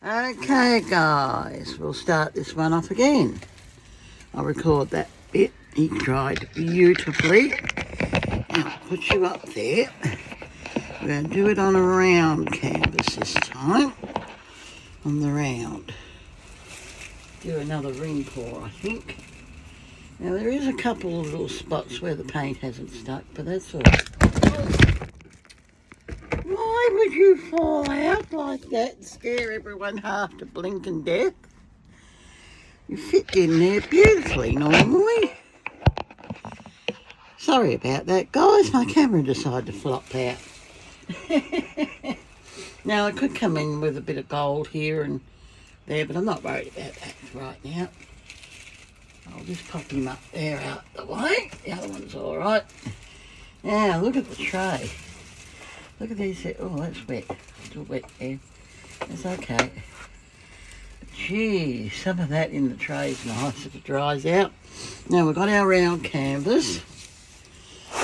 Okay guys, we'll start this one off again. I'll record that bit. He tried beautifully. Now I'll put you up there. We're going to do it on a round canvas this time. On the round. Do another ring pour, I think. Now there is a couple of little spots where the paint hasn't stuck, but that's all right. Why would you fall out like that and scare everyone half to blinking death? You fit in there beautifully normally. Sorry about that, guys. My camera decided to flop out. Now I could come in with a bit of gold here and there, but I'm not worried about that right now. I'll just pop him up there out the way. The other one's all right. Now look at the tray. Look at these. Oh, that's wet. Still wet there. That's okay. Gee, some of that in the tray is nice if it dries out. Now we've got our round canvas.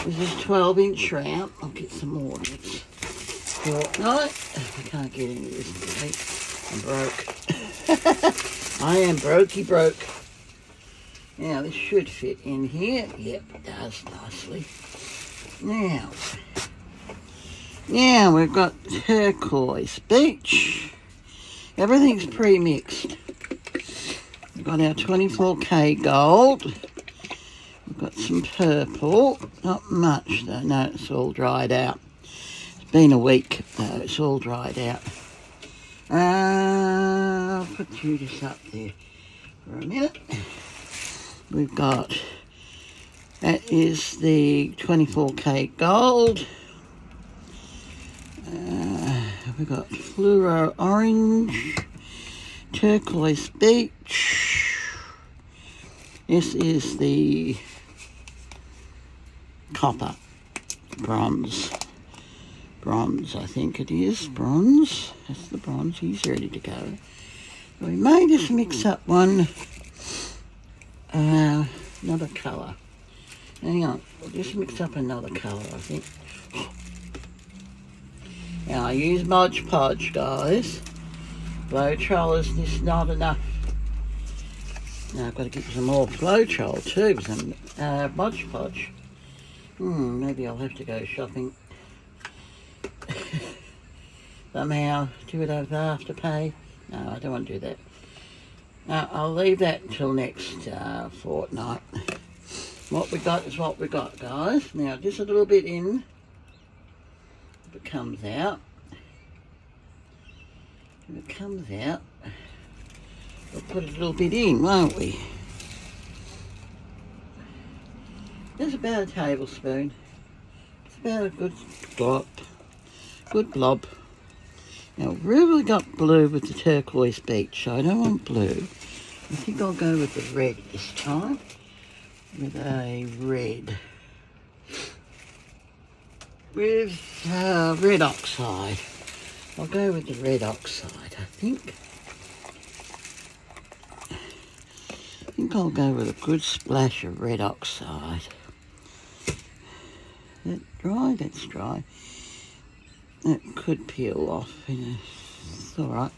This is 12-inch round. I'll get some more. It's Fortnite. I can't get into this today. I'm broke. I am brokey broke. Now this should fit in here. Yep, it does nicely. Now we've got turquoise beach. Everything's pre-mixed. We've got our 24K gold. We've got some purple. Not much though. No, it's all dried out. It's been a week though. It's all dried out. I'll put you just up there for a minute. We've got, that is the 24K gold. We've got fluoro orange, turquoise beach. This is the copper, bronze, I think it is, bronze. That's the bronze. He's ready to go. We may just mix up one, another colour. Hang on, we'll just mix up another colour, I think. Now I use Mod Podge, guys. Floetrol is just not enough. Now I've got to get some more Floetrol too, some Mod Podge. Maybe I'll have to go shopping. Somehow do it over Afterpay. No, I don't want to do that. No, I'll leave that until next fortnight. What we got is what we got, guys. Now just a little bit in. If it comes out, we'll put a little bit in, won't we? Just about a tablespoon. It's about a good blob. Now we've really got blue with the turquoise beach, so I don't want blue. I think I'll go with the red this time. With a red. With red oxide. I'll go with the red oxide, I think. I think I'll go with a good splash of red oxide. Is that dry? That's dry. That could peel off. It's alright.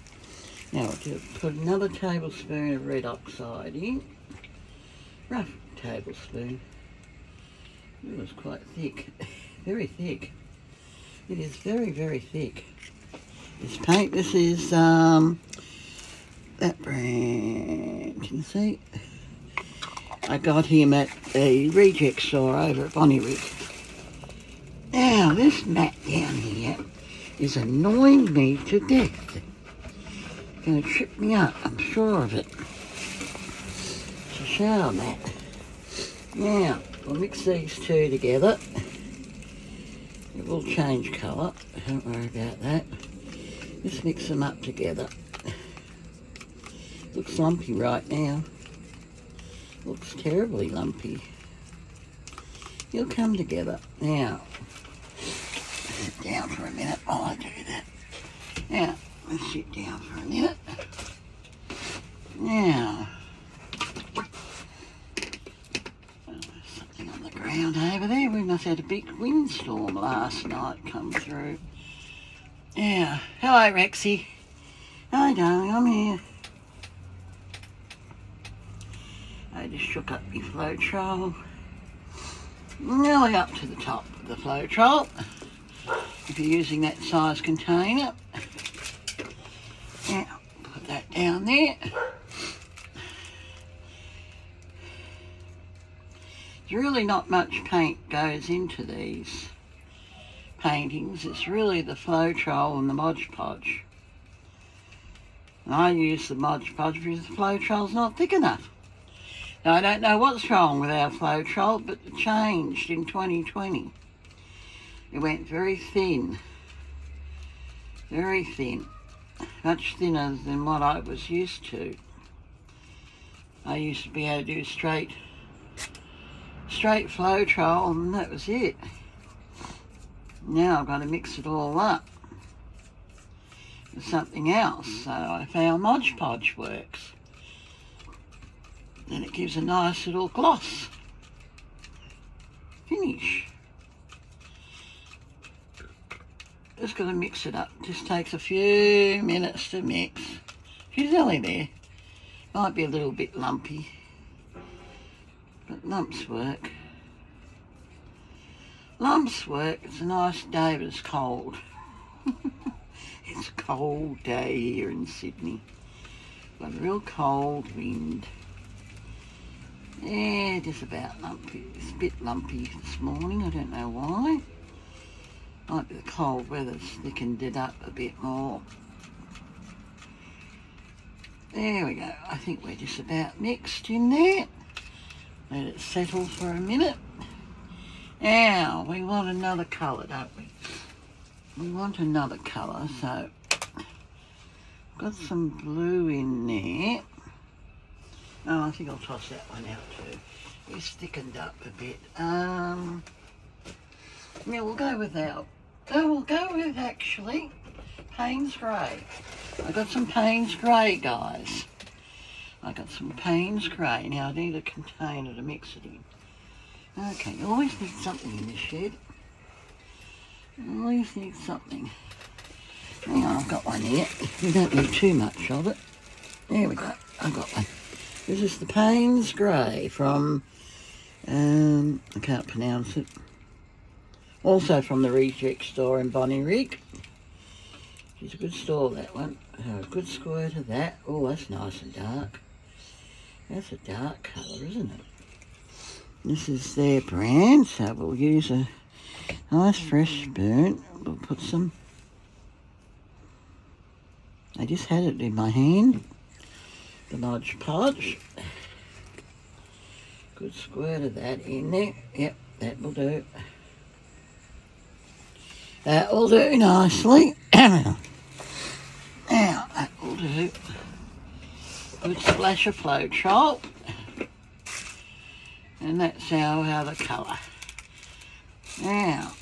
Now I'll just put another tablespoon of red oxide in. Rough tablespoon. It was quite thick. Very thick. It is very, very thick. This paint, this is that brand, can you see? I got him at the reject store over at Bonnyrigg. Now this mat down here is annoying me to death. It's going to trip me up, I'm sure of it. It's a shower mat. Now, we'll mix these two together. It will change colour, don't worry about that. Just mix them up together. Looks lumpy right now. Looks terribly lumpy. You'll come together. Now, sit down for a minute while I do that. Now, let's sit down for a minute. Now, something on the ground over there. We must have had a big windstorm last night come through. Yeah. Hello, Rexy. Hi darling, I'm here. I just shook up my Floetrol. Nearly up to the top of the Floetrol. If you're using that size container. Now, put that down there. There's really not much paint goes into these paintings. It's really the Floetrol and the Mod Podge. And I use the Mod Podge because the Floetrol's not thick enough. Now, I don't know what's wrong with our Floetrol, but it changed in 2020. It went very thin. Very thin. Much thinner than what I was used to. I used to be able to do straight Floetrol, and that was it. Now I've got to mix it all up with something else. So I found Mod Podge works. And it gives a nice little gloss finish. Just got to mix it up. Just takes a few minutes to mix. She's nearly there. Might be a little bit lumpy, but lumps work. Lumps work. It's a nice day, but it's cold. It's a cold day here in Sydney. Got a real cold wind. Yeah, just about lumpy. It's a bit lumpy this morning. I don't know why. Might be the cold weather's thickened it up a bit more. There we go. I think we're just about mixed in there. Let it settle for a minute. Now, we want another colour, don't we? We want another colour, so got some blue in there. Oh, I think I'll toss that one out too. It's thickened up a bit. Yeah, we'll go with that. Oh, we'll go with actually Payne's Grey. I got some Payne's Grey, guys. I got some Payne's Grey. Now I need a container to mix it in. Okay, you always need something in this shed. You always need something. Hang on, I've got one here. We don't need too much of it. There we go. I've got one. This is the Payne's Grey from, I can't pronounce it. Also from the Reject store in Bonnyrigg. It's a good store, that one. A good squirt of that. Oh, that's nice and dark. That's a dark colour, isn't it? This is their brand, so we'll use a nice fresh burn. We'll put some... I just had it in my hand. The Mod Podge. Good squirt of that in there. Yep, that will do. That will do nicely. Now, that will do. Good splash of Floetrol. And that's our other colour. Now,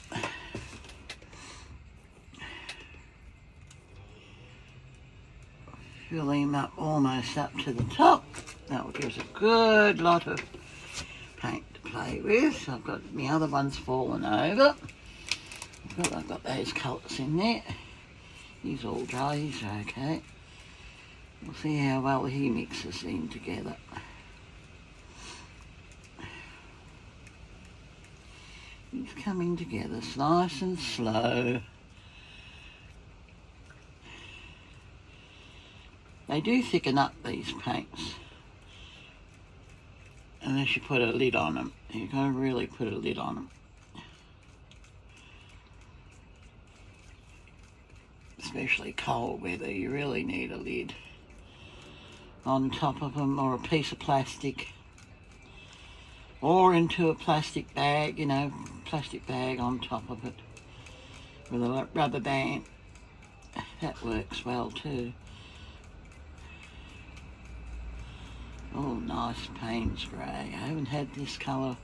fill him up almost up to the top. That will give us a good lot of paint to play with. I've got my other ones fallen over. I've got those colours in there. He's all dry, he's okay. We'll see how well he mixes in together. He's coming together nice and slow. They do thicken up, these paints, unless you put a lid on them. You've got to really put a lid on them. Especially cold weather, you really need a lid on top of them, or a piece of plastic, or into a plastic bag, you know, plastic bag on top of it with a rubber band. That works well too. Oh, nice Payne's Grey. I haven't had this colour,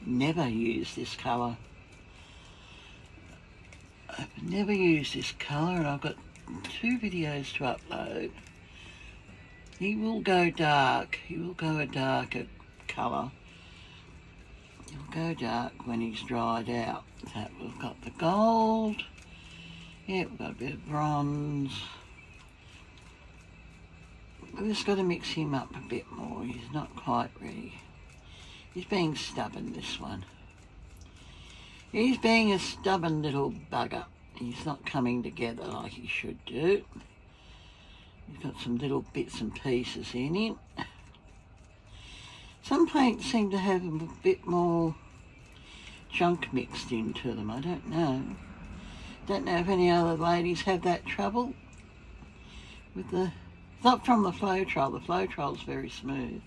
never used this colour. I've never used this colour, and I've got 2 videos to upload. He will go dark. He will go a darker colour. He'll go dark when he's dried out. So we've got the gold. Yeah, we've got a bit of bronze. I've just got to mix him up a bit more. He's not quite ready. He's being stubborn, this one. He's being a stubborn little bugger. He's not coming together like he should do. He's got some little bits and pieces in him. Some paints seem to have a bit more junk mixed into them. I don't know. Don't know if any other ladies have that trouble with the... Not from the Floetrol. The Floetrol's very smooth.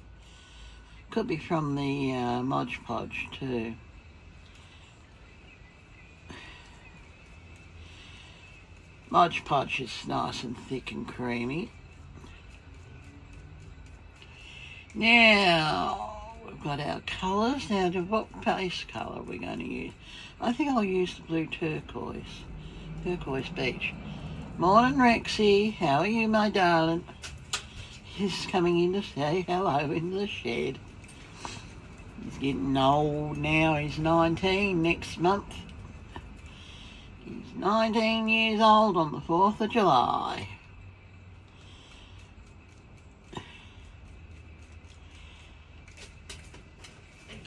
Could be from the Mod Podge too. Mod Podge is nice and thick and creamy. Now, we've got our colours. Now, what base colour are we going to use? I think I'll use the blue turquoise. Turquoise beach. Morning, Rexy. How are you, my darling? He's coming in to say hello in the shed. He's getting old now. He's 19 next month. He's 19 years old on the 4th of July.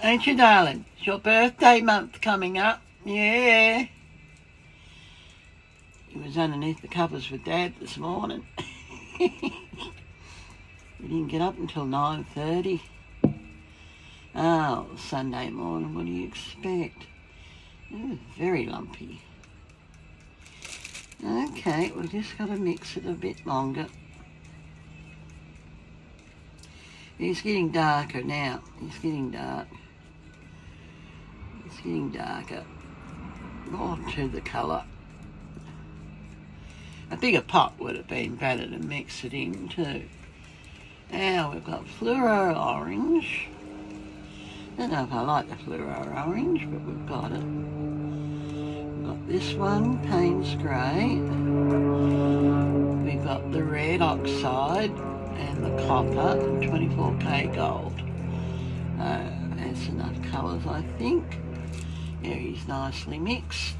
Ain't you, darling? It's your birthday month coming up. Yeah. He was underneath the covers with Dad this morning. We didn't get up until 9:30. Oh, Sunday morning, what do you expect? It was very lumpy. Okay, we've just got to mix it a bit longer. He's getting darker now. He's getting dark. It's getting darker. More to the colour. A bigger pot would have been better to mix it in too. Now we've got fluoro orange. Don't know if I like the fluoro orange, but we've got it. We've got this one, Payne's Grey. We've got the red oxide and the copper and 24K gold. That's enough colours, I think. There he's nicely mixed.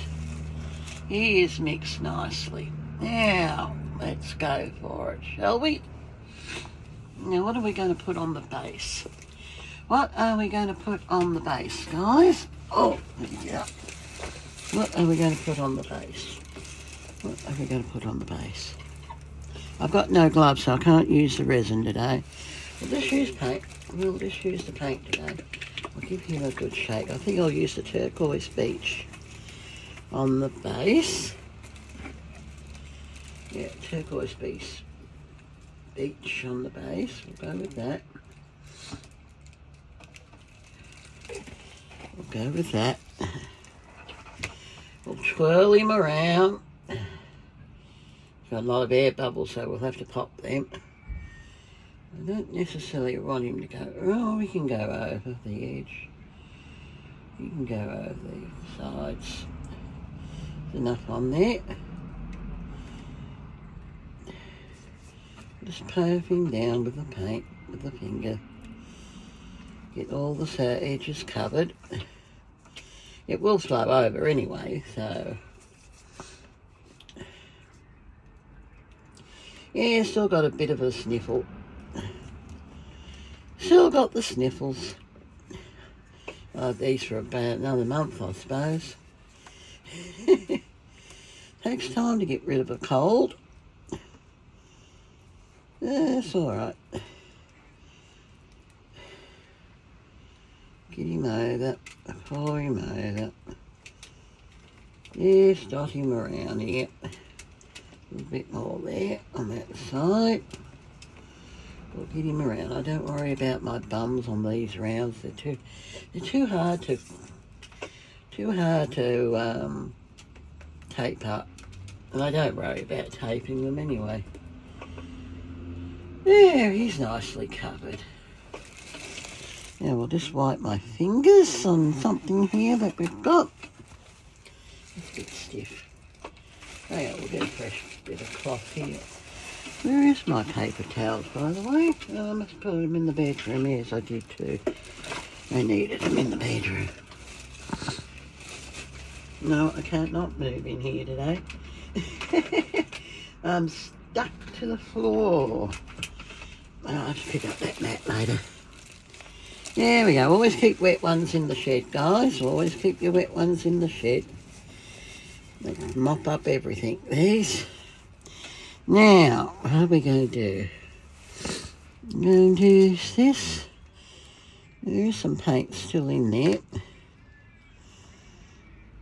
He is mixed nicely. Now, let's go for it, shall we? Now, what are we going to put on the base? What are we going to put on the base, guys? Oh, there we go. What are we going to put on the base? What are we going to put on the base? I've got no gloves, so I can't use the resin today. We'll just use paint. We'll just use the paint today. I'll give him a good shake. I think I'll use the turquoise beach on the base. Yeah, turquoise beach on the base. We'll go with that. We'll go with that. We'll twirl him around. Got a lot of air bubbles, so we'll have to pop them. I don't necessarily want him to go... Oh, we can go over the edge. You can go over the sides. There's enough on there. Just pove him down with the paint, with the finger. Get all the edges covered. It will flow over anyway, so... Yeah, still got a bit of a sniffle. Still got the sniffles. These for about another month, I suppose. Takes time to get rid of a cold. That's alright. Get him over. Follow him over. Yes, dot him around here. A little bit more there on that side. We'll get him around. I don't worry about my bums on these rounds. They're too hard to tape up. And I don't worry about taping them anyway. There, he's nicely covered. Now we'll just wipe my fingers on something here that we've got. It's a bit stiff. Hang on, we'll get a fresh bit of cloth here. Where is my paper towels, by the way? Oh, I must put them in the bedroom. Yes, I did too. I needed them in the bedroom. No, I can't not move in here today. I'm stuck to the floor. I'll have to pick up that mat later. There we go. Always keep wet ones in the shed, guys. Always keep your wet ones in the shed. Let's mop up everything, these. Now, what are we going to do? I'm going to use this. There is some paint still in there.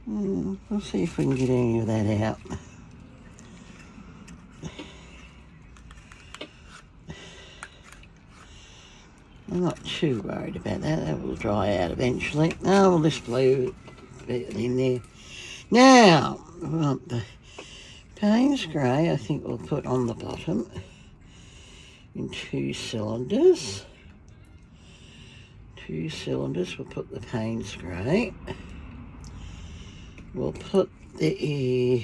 We'll see if we can get any of that out. I'm not too worried about that. That will dry out eventually. Oh, well, this blue bit in there. Now, we want the Payne's Grey, I think we'll put on the bottom in 2 cylinders. 2 cylinders, we'll put the Payne's Grey. We'll put the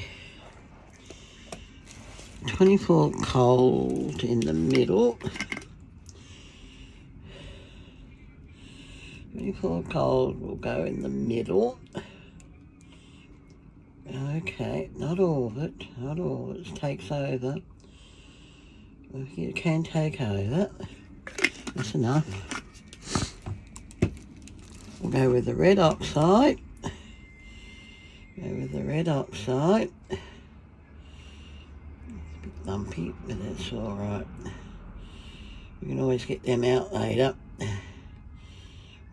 24 Cold in the middle. 24 Cold will go in the middle. Okay, not all of it, not all of it takes over. You can take over. That's enough. We'll go with the red oxide. Go with the red oxide. It's a bit lumpy, but that's alright. We can always get them out later.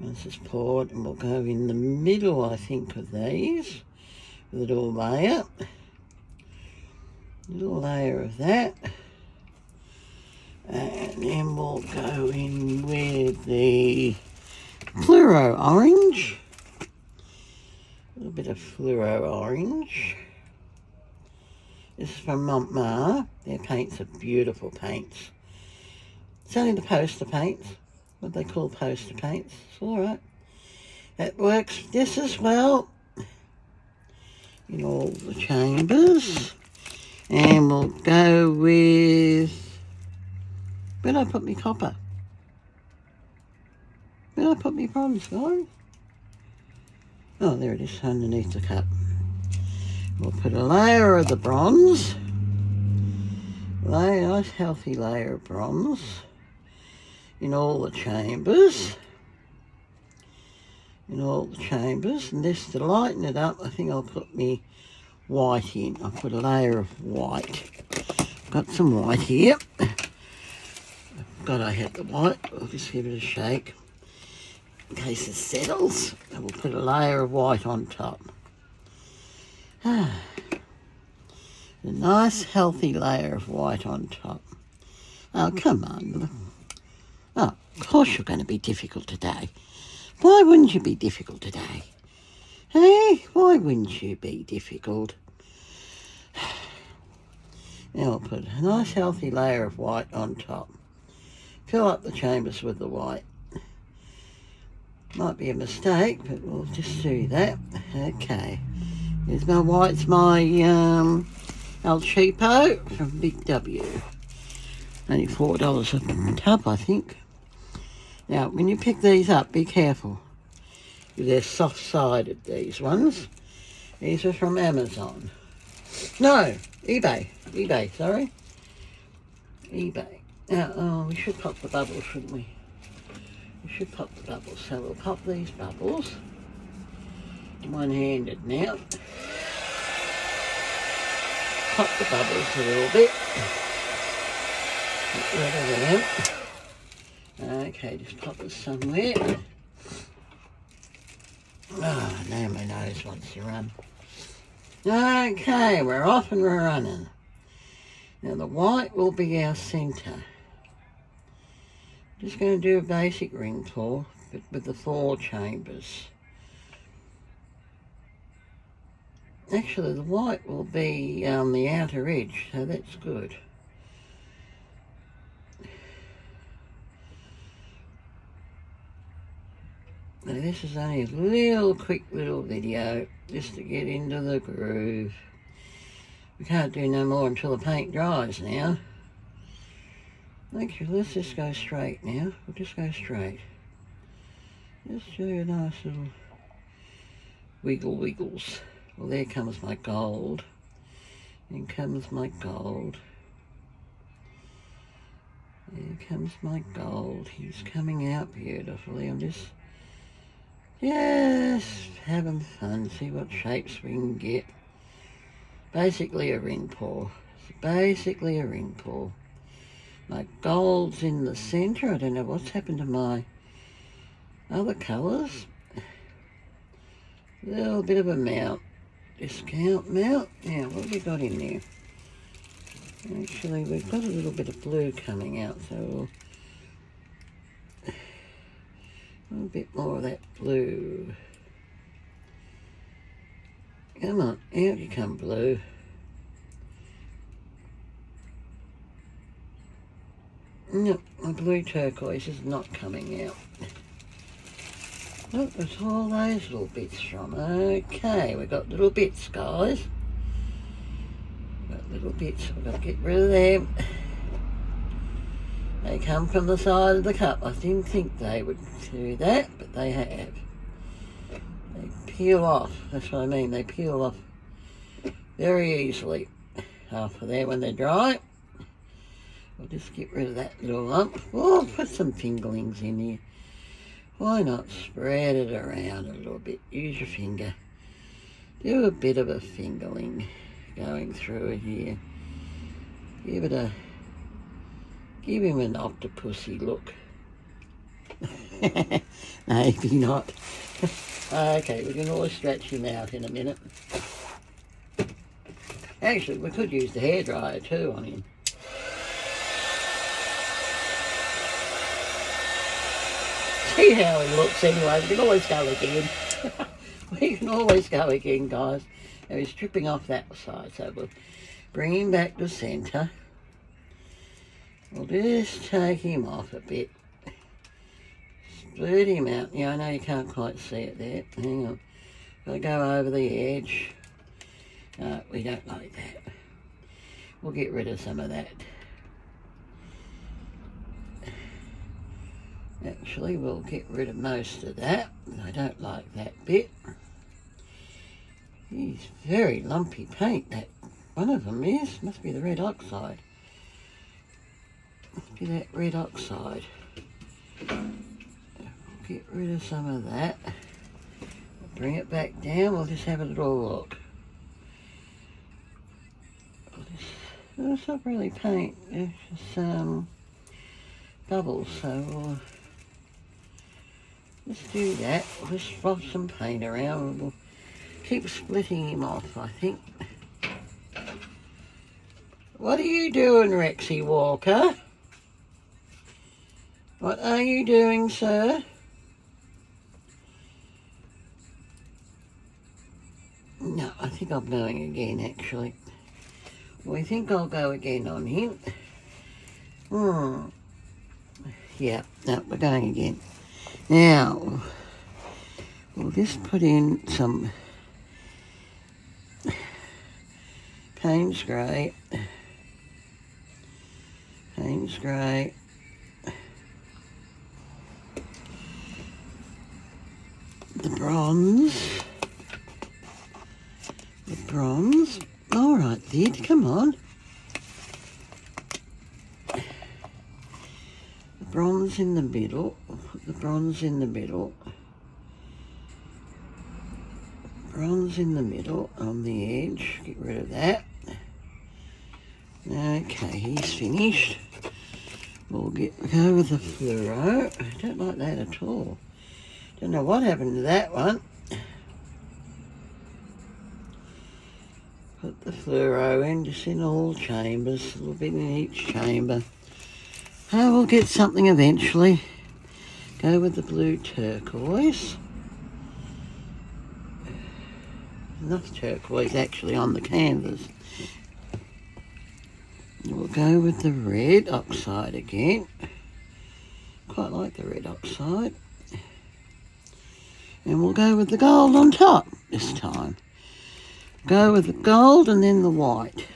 Once it's poured, and we'll go in the middle, I think, of these. Little layer. Little layer of that. And then we'll go in with the fluoro orange. A little bit of fluoro orange. This is from Montmar. Their paints are beautiful paints. It's only the poster paints. What they call poster paints. It's alright. That works just as well in all the chambers. And we'll go with... Where'd I put my copper? Where'd I put my bronze, guys? Oh, there it is, underneath the cup. We'll put a layer of the bronze. Nice healthy layer of bronze in all the chambers. In all the chambers. And this, to lighten it up, I think I'll put me white in. I'll put a layer of white. Got some white here. Forgot I had the white. I'll just give it a shake in case it settles. And we'll put a layer of white on top. A nice healthy layer of white on top. Oh, come on. Oh, of course you're going to be difficult today. Why wouldn't you be difficult today? Hey, why wouldn't you be difficult? Now I'll put a nice healthy layer of white on top. Fill up the chambers with the white. Might be a mistake, but we'll just do that. Okay. Here's my white. It's my El Cheapo from Big W. Only $4 a tub, I think. Now, when you pick these up, be careful. They're soft-sided, these ones. These are from Amazon. No, eBay. eBay, sorry. eBay. Now, oh, we should pop the bubbles, shouldn't we? We should pop the bubbles. So we'll pop these bubbles. One-handed now. Pop the bubbles a little bit. Get rid of them. Okay, just pop it somewhere. Oh, now my nose wants to run. Okay, we're off and we're running. Now the white will be our centre. Just going to do a basic ring pour, but with the 4 chambers. Actually, the white will be on the outer edge, so that's good. Now this is only a quick little video, just to get into the groove. We can't do no more until the paint dries now. Actually, let's just go straight now. We'll just go straight. Just do a nice little wiggles. Well, there comes my gold. In comes my gold. Here comes my gold. He's coming out beautifully. I'm just having fun. See what shapes we can get. Basically a ring pour. It's basically a ring pour. My gold's in the centre. I don't know what's happened to my other colours. A little bit of a mount. Discount mount. Now, what have we got in there? Actually, we've got a little bit of blue coming out, so a little bit more of that blue. Come on, out you come, blue. No, my blue turquoise is not coming out. Look, there's all those little bits from. Okay, we've got little bits, guys. Got little bits, we've got to get rid of them. They come from the side of the cup. I didn't think they would do that, but they have. They peel off, that's what I mean, they peel off very easily. After there, when they're dry, we'll just get rid of that little lump. Oh, put some fingerlings in here. Why not spread it around a little bit? Use your finger. Do a bit of a fingerling going through it here. Give him an octopusy look. Maybe not. Okay, we can always stretch him out in a minute. Actually, we could use the hairdryer too on him. See how he looks anyway. We can always go again. We can always go again, guys. Now he's tripping off that side, so we'll bring him back to centre. We'll just take him off a bit. Split him out. Yeah, I know you can't quite see it there. Hang on. Got to go over the edge. No, we don't like that. We'll get rid of some of that. Actually, we'll get rid of most of that. I don't like that bit. He's very lumpy paint, that one of them is. Must be the red oxide. Must be that red oxide. We'll get rid of some of that. We'll bring it back down. We'll just have a little look. It's not really paint. It's just bubbles, so we'll just do that. We'll just swap some paint around. We'll keep splitting him off, I think. What are you doing, Rexy Walker? What are you doing, sir? No, I think I'm going again, actually. We think I'll go again on him. Yeah, no, we're going again. Now, we'll just put in some Payne's Grey. Payne's Grey. The bronze. The bronze. All right, Did, come on. The bronze in the middle. Put the bronze in the middle. Bronze in the middle on the edge. Get rid of that. Okay, he's finished. We'll go with the fluoro. I don't like that at all. Don't know what happened to that one. Put the fluoro in, just in all chambers, a little bit in each chamber. Oh, we'll get something eventually. Go with the blue turquoise. Enough turquoise actually on the canvas. We'll go with the red oxide again. Quite like the red oxide. And we'll go with the gold on top this time. Go with the gold and then the white.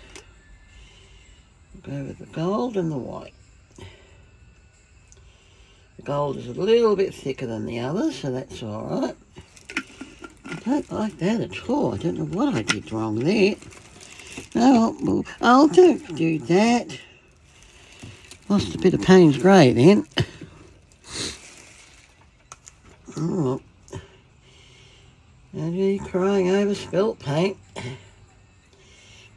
Go with the gold and the white. The gold is a little bit thicker than the others, so that's all right. I don't like that at all. I don't know what I did wrong there. No, I'll do that. Lost a bit of Payne's Grey then. Oh, and you crying over spilt paint.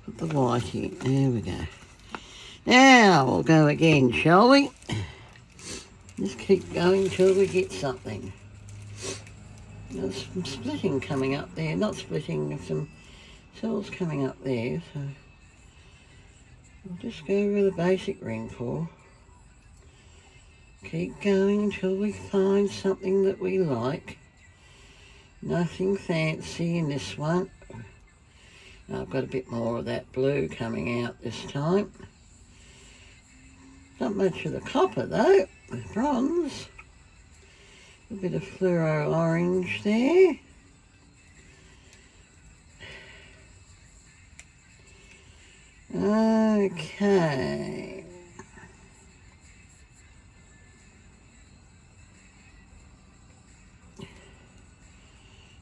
Put the white in. There we go. Now we'll go again, shall we? Just keep going till we get something. There's some splitting coming up there. Not splitting, some cells coming up there. So we'll just go with a basic ring pour. Keep going until we find something that we like. Nothing fancy in this one. I've got a bit more of that blue coming out this time. Not much of the copper though, with bronze. A bit of fluoro orange there. Okay.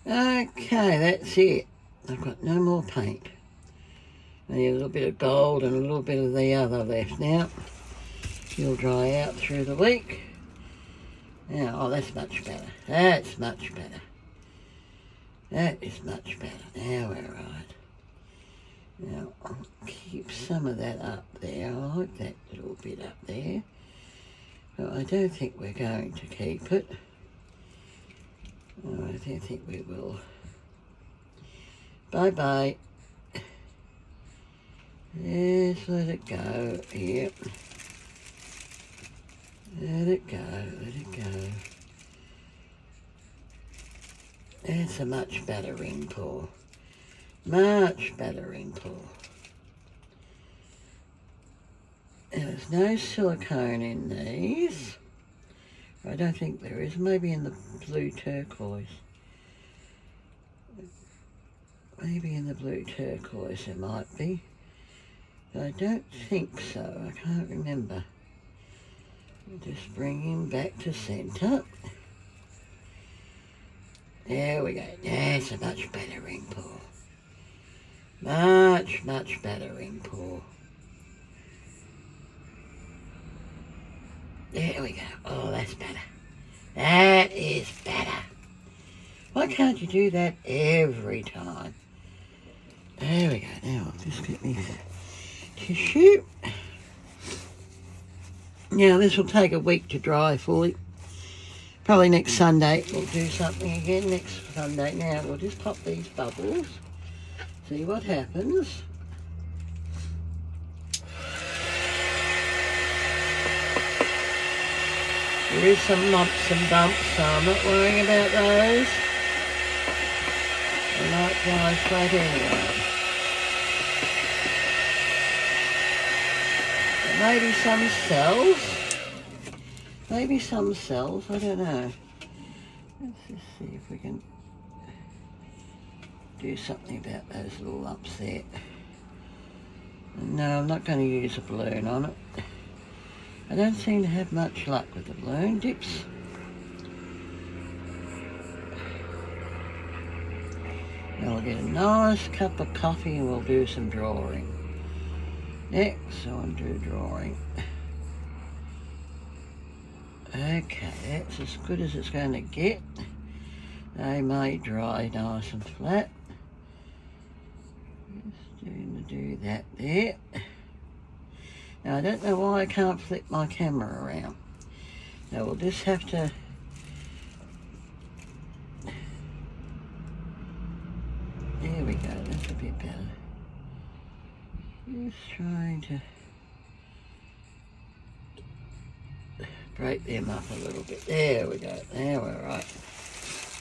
Okay, that's it. I've got no more paint. Only a little bit of gold and a little bit of the other left now. It'll dry out through the week. Now, oh, that's much better. That's much better. That is much better. Now we're right. Now, I'll keep some of that up there. I like that little bit up there. But I don't think we're going to keep it. Oh, I don't think we will. Bye-bye. Just let it go here. Let it go, let it go. That's a much better ring pour. Much better ring pour. There's no silicone in these. I don't think there is. Maybe in the blue turquoise. Maybe in the blue turquoise there might be. But I don't think so. I can't remember. Just bring him back to centre. There we go. That's a much better ring pour. Much, much better ring pour. There we go. Oh, that's better. That is better. Why can't you do that every time? There we go. Now I'll just get me tissue. Now this will take a week to dry fully. Probably next Sunday we'll do something again next Sunday. Now we'll just pop these bubbles. See what happens. There is some lumps and bumps, so I'm not worrying about those. They might dry flat anyway. Maybe some cells. Maybe some cells, I don't know. Let's just see if we can do something about those little lumps there. No, I'm not going to use a balloon on it. I don't seem to have much luck with the balloon dips. Now we'll get a nice cup of coffee and we'll do some drawing. Next, I want to do drawing. Okay, that's as good as it's going to get. They may dry nice and flat. Just going to do that there. Now, I don't know why I can't flip my camera around. Now, we'll just have to... There we go, that's a bit better. Just trying to break them up a little bit. There we go. Now we're right.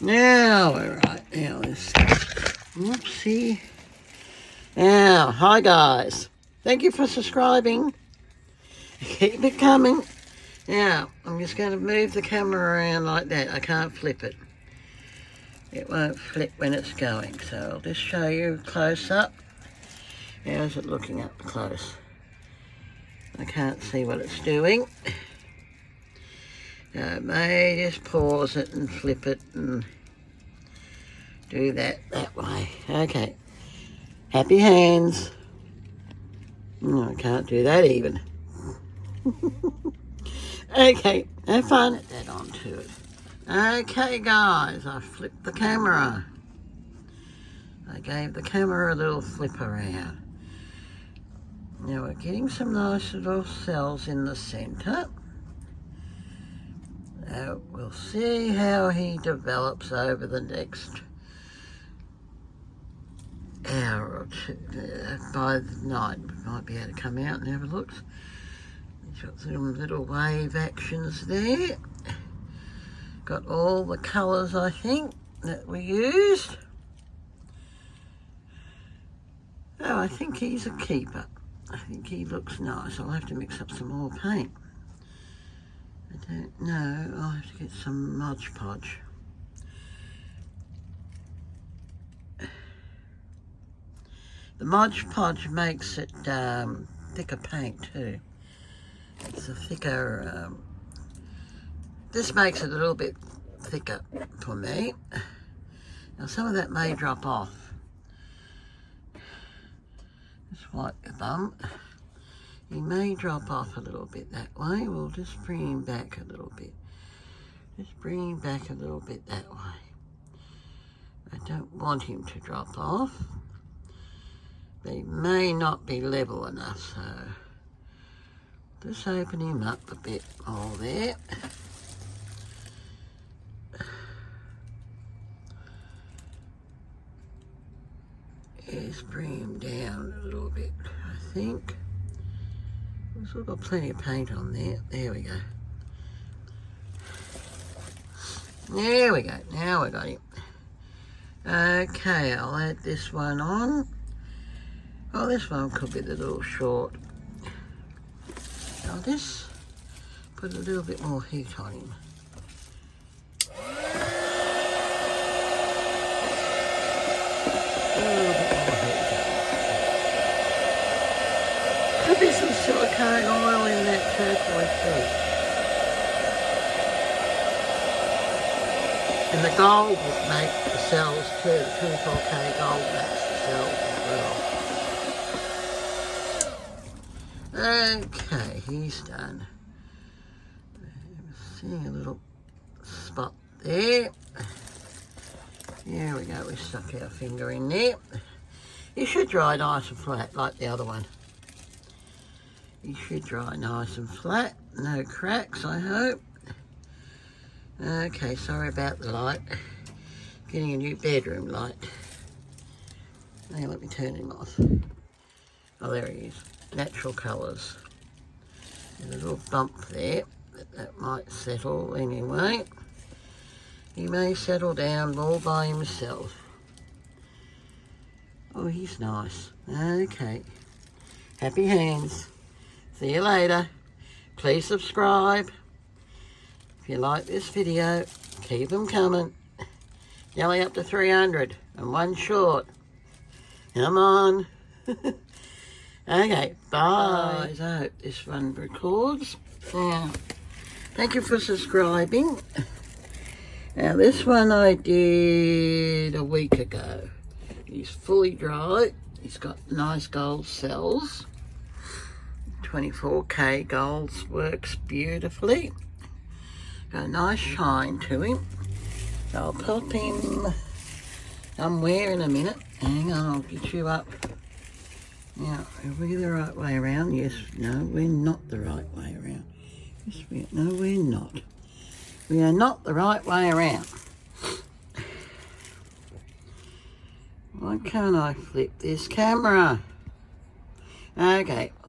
Now we're right. Now let's... Whoopsie. Now, hi guys. Thank you for subscribing. Keep it coming. Now, I'm just going to move the camera around like that. I can't flip it. It won't flip when it's going. So I'll just show you close up. How's it looking up close? I can't see what it's doing. I may just pause it and flip it and do that way. Okay. Happy hands. No, I can't do that even. Okay, have fun. Add that onto it. Okay, guys, I flipped the camera. I gave the camera a little flip around. Now we're getting some nice little cells in the centre. We'll see how he develops over the next hour or two. By the night, we might be able to come out and have a look. He's got some little wave actions there. Got all the colours, I think, that we used. Oh, I think he's a keeper. I think he looks nice. I'll have to mix up some more paint. I don't know. I'll have to get some Mod Podge. The Mod Podge makes it thicker paint too. It's a thicker... this makes it a little bit thicker for me. Now some of that may drop off. Just wipe the bum. He may drop off a little bit that way. We'll just bring him back a little bit. Just bring him back a little bit that way. I don't want him to drop off. But he may not be level enough, so just open him up a bit more there. Just bring him down a little bit, I think. We've still got plenty of paint on there. There we go. There we go. Now we got him. Okay, I'll add this one on. Oh, this one could be a little short. I'll just put a little bit more heat on him. A little bit more heat. Could be some silicone oil in that turquoise too. And the gold would make the cells too. The 24K gold makes the cells as well. Okay, he's done. Seeing a little spot there. There we go, we stuck our finger in there. It should dry nice and flat like the other one. It should dry nice and flat. No cracks, I hope. Okay, sorry about the light. Getting a new bedroom light. Now let me turn him off. Oh, there he is. Natural colours. There's a little bump there, but that might settle anyway. He may settle down all by himself. Oh, he's nice. Okay. Happy hands. See you later. Please subscribe. If you like this video, keep them coming. Nearly up to 300 and one short. Come on. Okay, bye. I hope this one records. Now, thank you for subscribing. Now, this one I did a week ago. He's fully dry. He's got nice gold cells. 24K golds works beautifully. Got a nice shine to him. So I'll pop him somewhere in a minute. Hang on, I'll get you up. Now, are we the right way around? Yes, no, we're not the right way around. Yes, no, we're not. We are not the right way around. Why can't I flip this camera? Okay.